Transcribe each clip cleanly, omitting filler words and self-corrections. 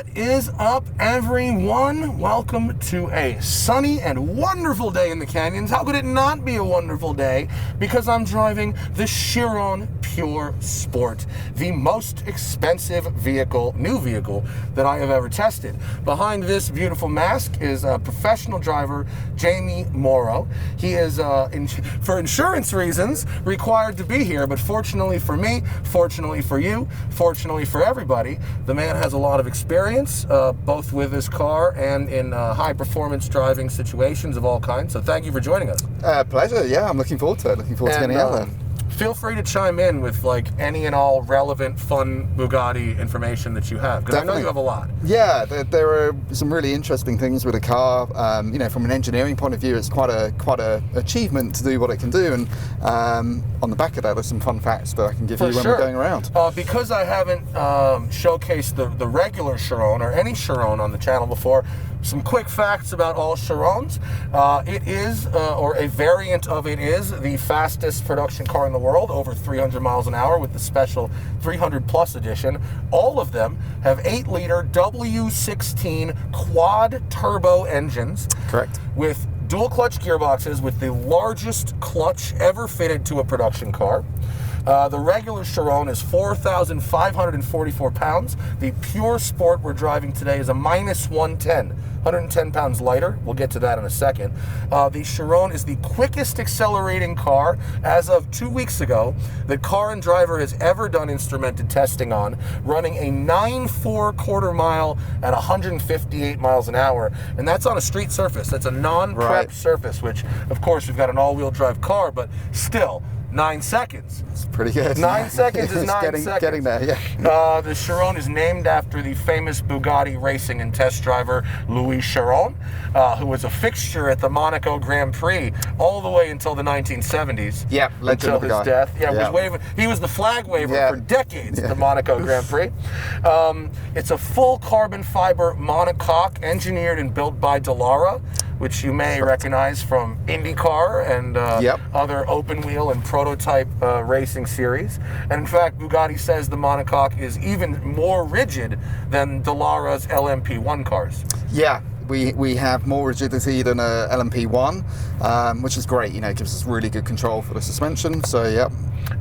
What is up, everyone? Welcome to a sunny and wonderful day in the canyons. How could it not be a wonderful day? Because I'm driving the Chiron Pur Sport, the most expensive vehicle, new vehicle, that I have ever tested. Behind this beautiful mask is a professional driver, Jamie Morrow. He is, for insurance reasons, required to be here, but fortunately for me, fortunately for you, fortunately for everybody, the man has a lot of experience, both with his car and in high-performance driving situations of all kinds. So thank you for joining us. Pleasure. Yeah, I'm looking forward to it. Looking forward to getting out there. Feel free to chime in with like any and all relevant, fun Bugatti information that you have, because I know you have a lot. Yeah, there are some really interesting things with the car. You know, from an engineering point of view, it's quite a achievement to do what it can do. And on the back of that, there's some fun facts that I can give you when we're going around. Because I haven't showcased the regular Chiron or any Chiron on the channel before, some quick facts about all Chirons. It is, or a variant of it is, the fastest production car in the world, over 300 miles an hour with the special 300 Plus edition. All of them have 8-liter W16 quad turbo engines. Correct. With dual clutch gearboxes with the largest clutch ever fitted to a production car. The regular Chiron is 4,544 pounds. The Pure Sport we're driving today is a minus 110 pounds lighter. We'll get to that in a second. The Chiron is the quickest accelerating car as of 2 weeks ago that Car and Driver has ever done instrumented testing on, running a 9.4 quarter mile at 158 miles an hour. And that's on a street surface. That's a non-prep surface, which, of course, we've got an all-wheel drive car, but still, 9 seconds. It's pretty good. 9 seconds is 9 seconds. Getting there, yeah. The Chiron is named after the famous Bugatti racing and test driver Louis Chiron, who was a fixture at the Monaco Grand Prix all the way until the 1970s. Yeah, until his death. He was the flag waver for decades at the Monaco Grand Prix. It's a full carbon fiber monocoque engineered and built by Dallara, which you may recognize from IndyCar and other open wheel and prototype racing series. And in fact, Bugatti says the monocoque is even more rigid than Dallara's LMP1 cars. Yeah. We have more rigidity than a LMP1, which is great. You know, it gives us really good control for the suspension. So, yeah.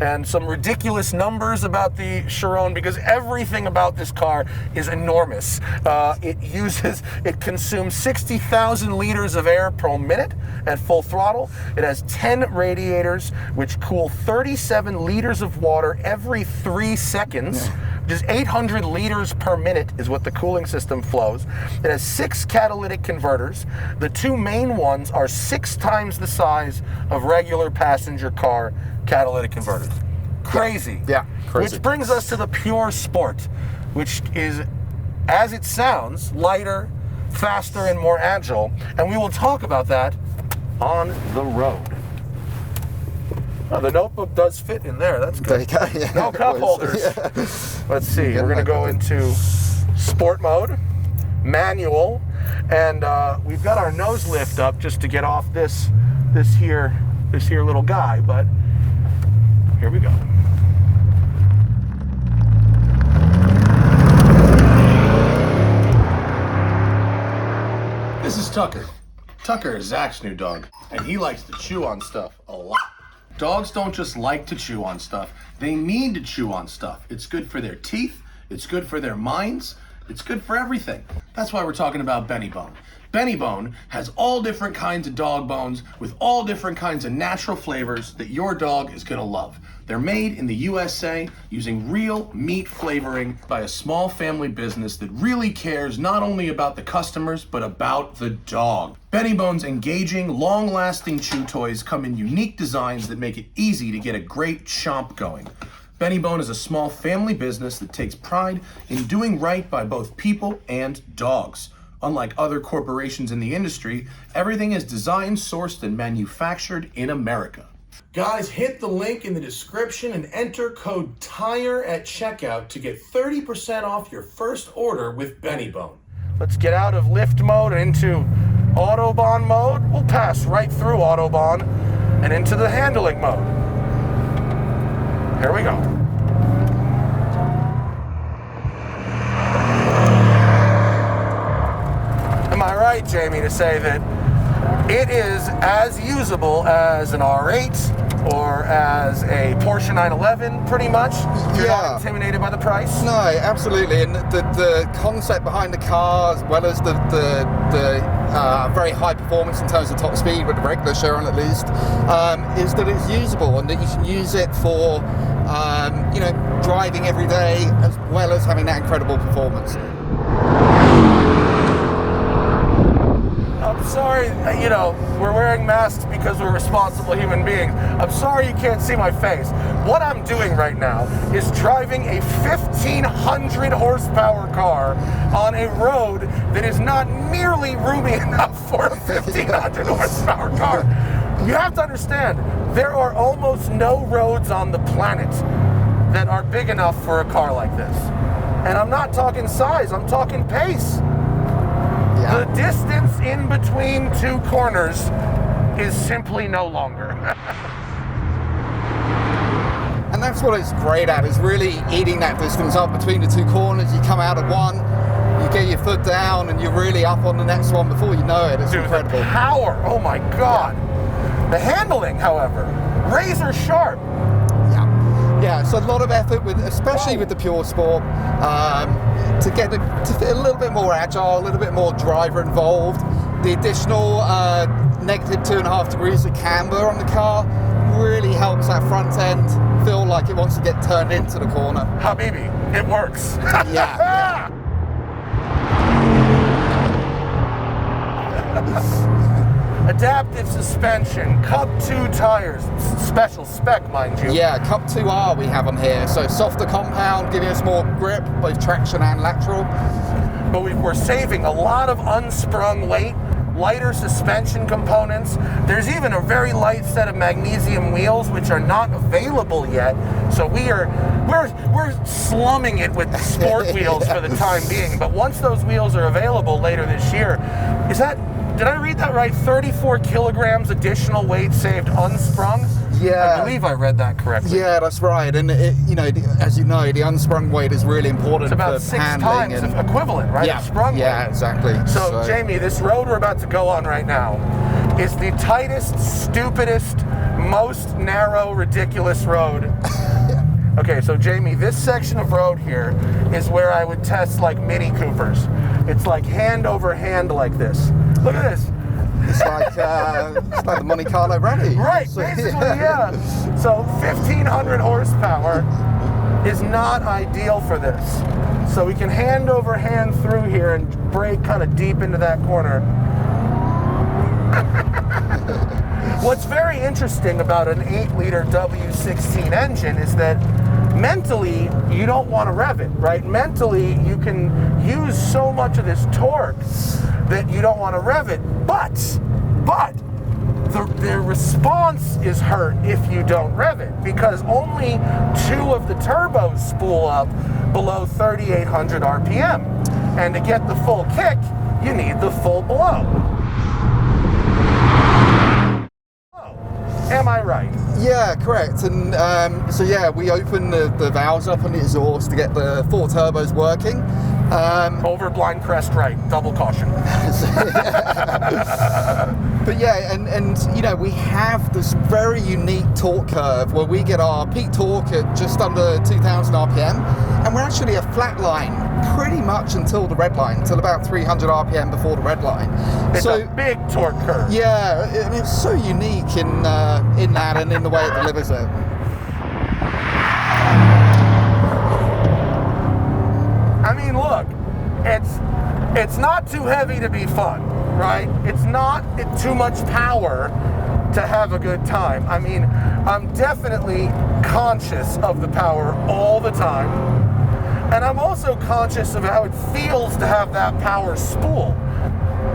And some ridiculous numbers about the Chiron, because everything about this car is enormous. It consumes 60,000 liters of air per minute at full throttle. It has 10 radiators, which cool 37 liters of water every 3 seconds. Yeah. Just 800 liters per minute is what the cooling system flows. It has 6 catalytic converters. The 2 main ones are 6 times the size of regular passenger car catalytic converters. Crazy. Yeah, crazy. Which brings us to the Pure Sport, which is, as it sounds, lighter, faster, and more agile. And we will talk about that on the road. Oh, the notebook does fit in there. That's good. There you go. Yeah, no cup holders. Yeah. Let's see. We're going to go into sport mode, manual, and we've got our nose lift up just to get off this here little guy. But here we go. This is Tucker. Tucker is Zach's new dog, and he likes to chew on stuff a lot. Dogs don't just like to chew on stuff, they need to chew on stuff. It's good for their teeth, it's good for their minds, it's good for everything. That's why we're talking about Benny Bone. Benny Bone has all different kinds of dog bones with all different kinds of natural flavors that your dog is gonna love. They're made in the USA using real meat flavoring by a small family business that really cares not only about the customers, but about the dog. Benny Bone's engaging, long-lasting chew toys come in unique designs that make it easy to get a great chomp going. Benny Bone is a small family business that takes pride in doing right by both people and dogs. Unlike other corporations in the industry, everything is designed, sourced, and manufactured in America. Guys, hit the link in the description and enter code TIRE at checkout to get 30% off your first order with Benny Bone. Let's get out of lift mode and into Autobahn mode. We'll pass right through Autobahn and into the handling mode. Here we go. Jamie, to say that it is as usable as an R8 or as a Porsche 911, pretty much. You're not intimidated by the price? No, absolutely. And the concept behind the car, as well as the very high performance in terms of top speed with the regular Chiron at least, is that it's usable and that you can use it for driving every day as well as having that incredible performance. I'm sorry, we're wearing masks because we're responsible human beings. I'm sorry you can't see my face. What I'm doing right now is driving a 1,500 horsepower car on a road that is not nearly roomy enough for a 1,500 horsepower car. You have to understand, there are almost no roads on the planet that are big enough for a car like this. And I'm not talking size, I'm talking pace. The distance in between two corners is simply no longer. And that's what it's great at, is really eating that distance up between the two corners. You come out of one, you get your foot down, and you're really up on the next one before you know it. It's incredible. The power, oh my God. The handling, however, razor sharp. Yeah, so a lot of effort, especially with the Pure Sport, to get to feel a little bit more agile, a little bit more driver involved. The additional negative 2.5 degrees of camber on the car really helps that front end feel like it wants to get turned into the corner. Habibi, it works. Yeah. Adaptive suspension, Cup 2 tires, special spec, mind you. Yeah, Cup 2R we have on here, so softer compound, giving us more grip, both traction and lateral. But we're saving a lot of unsprung weight, lighter suspension components. There's even a very light set of magnesium wheels, which are not available yet. So we're slumming it with the sport wheels for the time being. But once those wheels are available later this year, did I read that right? 34 kilograms additional weight saved unsprung? Yeah. I believe I read that correctly. Yeah, that's right. And as you know, the unsprung weight is really important. It's about for 6 handling times equivalent, right? Yeah, Sprung weight. yeah, exactly. So Jamie, this road we're about to go on right now is the tightest, stupidest, most narrow, ridiculous road. Okay, so Jamie, this section of road here is where I would test like Mini Coopers. It's like hand over hand like this. Look at this. It's like the Monte Carlo Rally. Right, basically, yeah. So 1,500 horsepower is not ideal for this. So we can hand over hand through here and brake kind of deep into that corner. What's very interesting about an 8-liter W16 engine is that mentally, you don't want to rev it, right? Mentally, you can use so much of this torque that you don't want to rev it, but the response is hurt if you don't rev it, because only 2 of the turbos spool up below 3,800 RPM. And to get the full kick, you need the full blow. Am I right? Yeah, correct. And so yeah, we open the valves up on the exhaust to get the 4 turbos working. Over blind crest right, double caution. But yeah, and we have this very unique torque curve where we get our peak torque at just under 2,000 RPM, and we're actually a flat line pretty much until the red line, until about 300 RPM before the red line. It's a big torque curve. Yeah, and it's so unique in that and in the way it delivers it. I mean, look, it's not too heavy to be fun, right? It's not too much power to have a good time. I mean, I'm definitely conscious of the power all the time. And I'm also conscious of how it feels to have that power spool.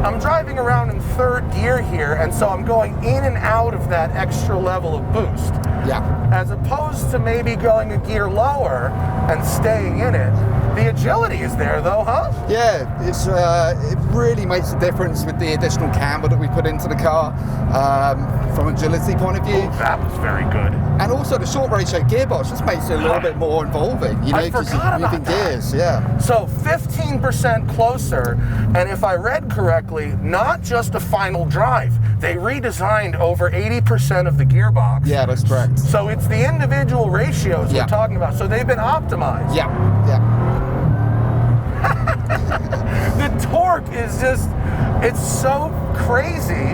I'm driving around in 3rd gear here, and so I'm going in and out of that extra level of boost. Yeah. As opposed to maybe going a gear lower and staying in it. The agility is there though, huh? Yeah, it really makes a difference with the additional camber that we put into the car from agility point of view. Oh, that was very good. And also the short ratio gearbox just makes it a little bit more involving, you know, I because forgot you're moving about that. gears, yeah. So 15% closer, and if I read correctly, not just a final drive. They redesigned over 80% of the gearbox. Yeah, that's correct. So it's the individual ratios we're talking about. So they've been optimized. Yeah, yeah. The torque is just, it's so crazy.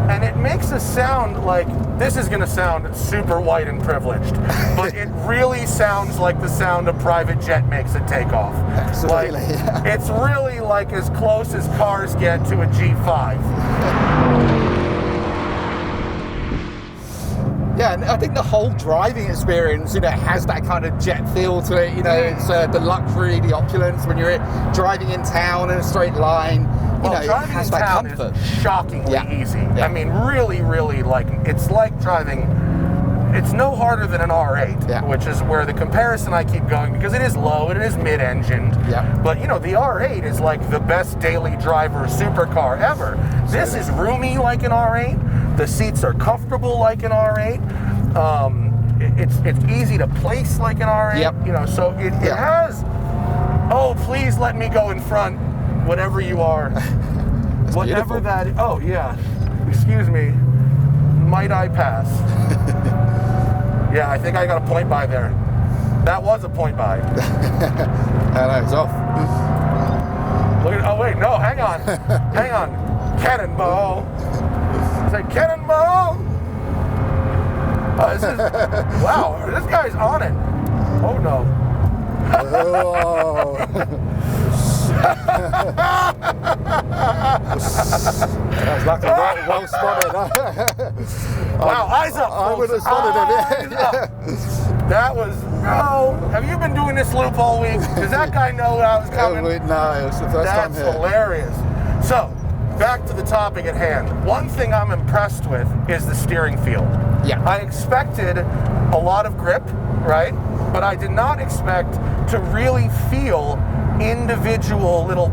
And it makes us sound like, this is gonna sound super white and privileged, but it really sounds like the sound a private jet makes at takeoff. Absolutely, Like, yeah. it's really like as close as cars get to a G5. Yeah, and I think the whole driving experience, you know, has that kind of jet feel to it. You know, it's the luxury, the opulence when you're driving in town in a straight line. You know, it Driving has in that town comfort. is shockingly easy. Yeah. I mean, really, really, like, it's like driving, it's no harder than an R8, which is where the comparison I keep going, because it is low and it is mid-engined. Yeah. But, you know, the R8 is like the best daily driver supercar ever. This is roomy like an R8. The seats are comfortable like an R8. It's easy to place like an R8. Yep. You know, so it has, oh, please let me go in front. Whatever you are, whatever beautiful. that is. Oh, yeah. Excuse me. Might I pass? Yeah, I think I got a point by there. That was a point by. And it's off. Look at, oh, wait, no, hang on. Hang on. Cannonball. Say cannonball. Oh, this is, wow, this guy's on it. Oh, no. Oh. That's lucky. Well spotted. Wow, eyes up, I folks. would have spotted him. Yeah. That was, no. Have you been doing this loop all week? Does that guy know I was coming? No, it was the first time That's here. hilarious. So, back to the topic at hand. One thing I'm impressed with is the steering feel. Yeah. I expected a lot of grip, right? But I did not expect to really feel individual little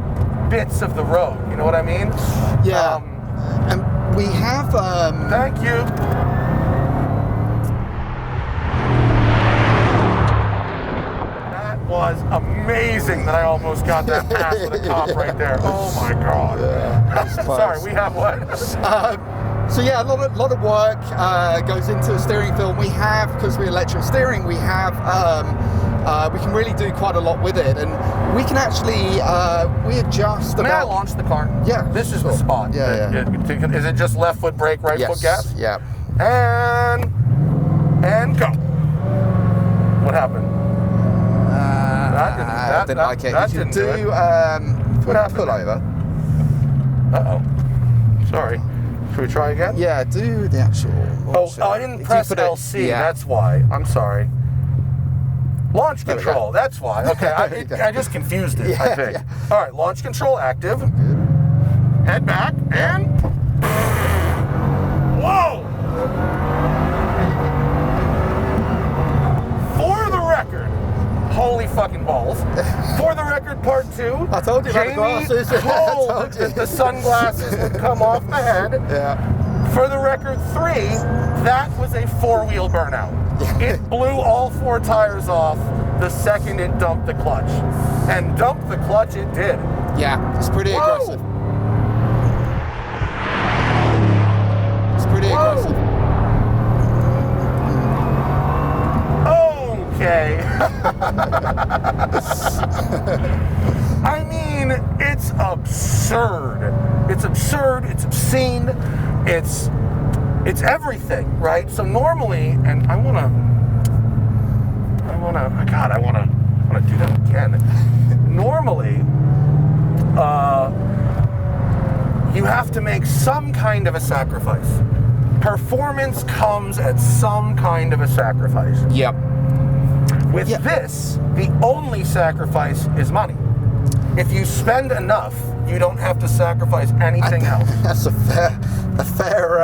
bits of the road. You know what I mean? Yeah. And we have. Thank you. That was amazing that I almost got that pass with a cop right there. Oh my God. Yeah, Sorry, we have what? So yeah, a lot of work goes into the steering film. We have, because we're electric steering, we have we can really do quite a lot with it, and we can actually we adjust. May I launch the car? Yeah, This is the spot. Yeah, yeah. Is it just left foot brake, right foot gas? Yeah. And go. What happened? I didn't like it. That You didn't can do it. do pull over. Uh-oh. Sorry. Should we try again? Yeah, do the actual. Oh, I didn't press LC. That's why. I'm sorry. Launch control. That's why. Okay, I just confused it, I think. Yeah. All right, launch control active. Head back and... Whoa! For the record, holy fucking balls. For the record, part 2. I told you about the Jamie glasses. told that the sunglasses would come off the head. Yeah. For the record, 3, that was a 4-wheel burnout. It blew all 4 tires off the second it dumped the clutch. And dumped the clutch it did. Yeah, it's pretty Whoa. aggressive. It's pretty aggressive. Okay. I mean, it's absurd. It's absurd, it's obscene, it's everything, right? So normally, and I wanna do that again. Normally, you have to make some kind of a sacrifice. Performance comes at some kind of a sacrifice. Yep. With this, the only sacrifice is money. If you spend enough, you don't have to sacrifice anything else. That's a fair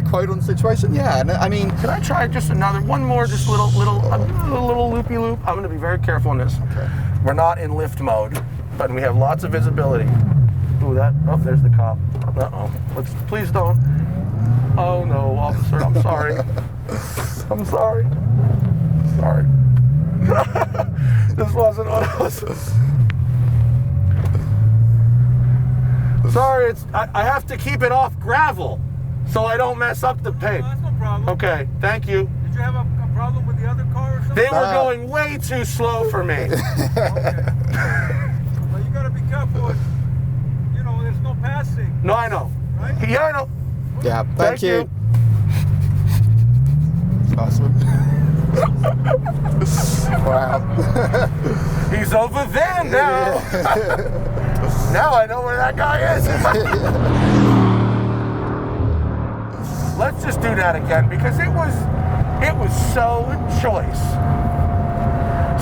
quote on the situation. Yeah, and I mean, Can I try just one more, just a little loopy loop? I'm going to be very careful on this. Okay. We're not in lift mode, but we have lots of visibility. Ooh, there's the cop. Uh-oh. Please don't. Oh no, officer, I'm sorry. I'm sorry. Sorry. This wasn't what I was. Sorry, I have to keep it off gravel so I don't mess up the paint. That's no problem. Okay, thank you. Did you have a problem with the other car or something? They were going way too slow for me. Okay. Well, you gotta be careful. You know, there's no passing. No, I know. Right? Yeah, I know. Yeah, thank you. Awesome. Wow. He's over there now. Now I know where that guy is. Let's just do that again because it was so choice.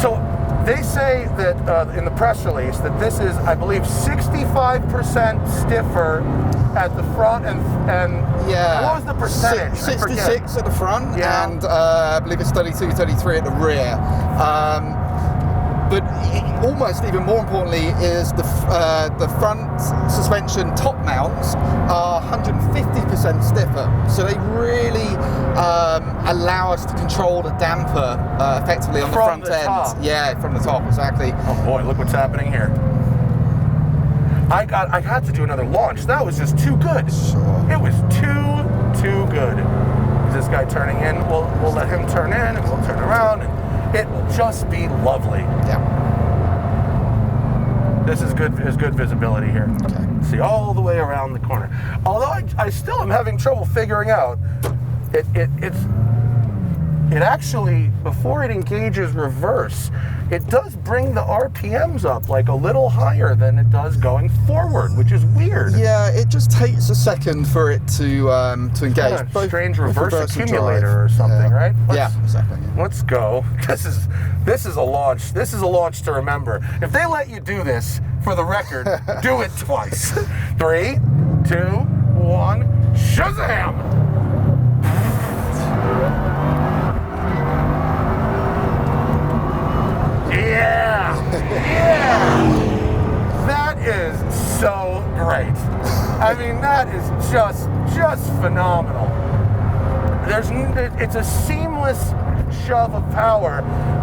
So they say that in the press release that this is, I believe, 65% stiffer at the front and Yeah. what was the percentage? I forget. 66 at the front, Yeah. and I believe it's 32, 33 at the rear. But almost even more importantly is the front suspension top mounts are 150% stiffer. So they really allow us to control the damper effectively on the From front the end. top. Yeah, from the top, exactly. Oh boy, look what's happening here. I had to do another launch. That was just too good. Sure. It was too good. Is this guy turning in? We'll let him turn in and we'll turn around and it will just be lovely. Yeah. This is good visibility here. Okay. See all the way around the corner. Although I still am having trouble figuring out it actually, before it engages reverse, it does bring the RPMs up like a little higher than it does going forward, which is weird. Yeah, it just takes a second for it to engage. Yeah, Both strange with reverse and accumulator drive. or something, Yeah. right? Yeah, exactly. Let's go. This is a launch. This is a launch to remember. If they let you do this, for the record, do it twice. 3, 2, 1, Shazam! Yeah! Yeah! That is so great. I mean, that is just phenomenal. It's a seamless shove of power,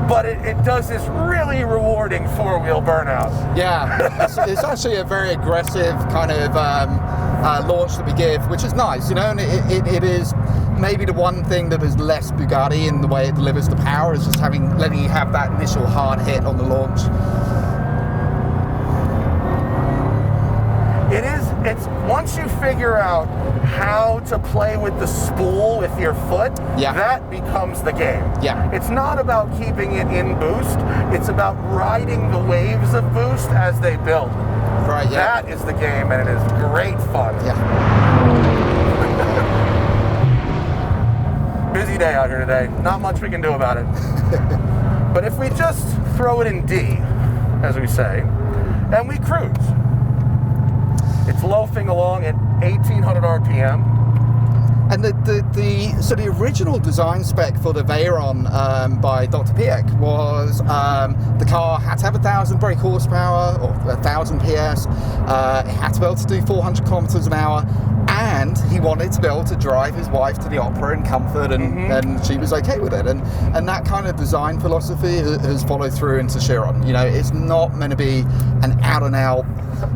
but it does this really rewarding four-wheel burnout. Yeah, it's actually a very aggressive kind of launch that we give, which is nice, you know, and it is maybe the one thing that is less Bugatti in the way it delivers the power is just letting you have that initial hard hit on the launch. It's once you figure out how to play with the spool with your foot, Yeah. that becomes the game. Yeah. It's not about keeping it in boost, it's about riding the waves of boost as they build. Right, yeah. That is the game, and it is great fun. Yeah. Busy day out here today. Not much we can do about it. But if we just throw it in D, as we say, and we cruise, it's loafing along at 1800 RPM. And the original design spec for the Veyron by Dr. Piek was the car had to have 1,000 brake horsepower or 1,000 PS. It had to be able to do 400 kilometers an hour, and he wanted to be able to drive his wife to the opera in comfort, and she was okay with it. And that kind of design philosophy has followed through into Chiron. You know, it's not meant to be an out-and-out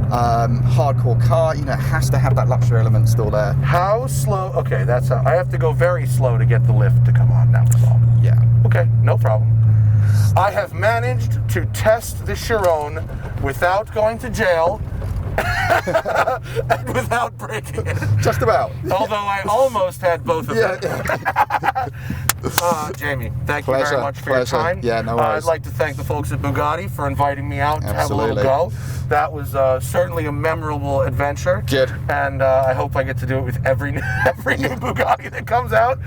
hardcore car. You know, it has to have that luxury element still there. How slow? Okay, that's how I have to go very slow to get the lift to come on. That was all. Yeah. Okay, no problem. I have managed to test the Chiron without going to jail and without breaking it. Just about. Although I almost had both of them. Yeah. Jamie, thank you Pleasure, very much for pleasure. your time. Yeah, no worries. I'd like to thank the folks at Bugatti for inviting me out to Absolutely. have a little go. That was certainly a memorable adventure. Good. And I hope I get to do it with every new Bugatti that comes out.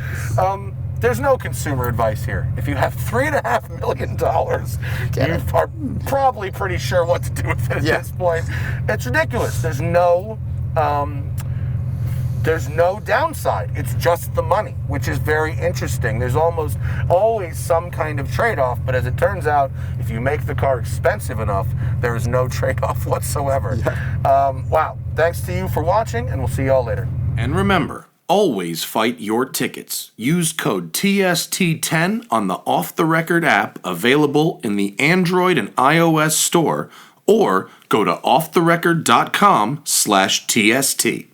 There's no consumer advice here. If you have $3.5 million, you are probably pretty sure what to do with it at this point. It's ridiculous. There's no downside. It's just the money, which is very interesting. There's almost always some kind of trade-off, but as it turns out, if you make the car expensive enough, there is no trade-off whatsoever. Yeah. Wow. Thanks to you for watching, and we'll see you all later. And remember, always fight your tickets. Use code TST10 on the Off the Record app available in the Android and iOS store, or go to offtherecord.com/TST.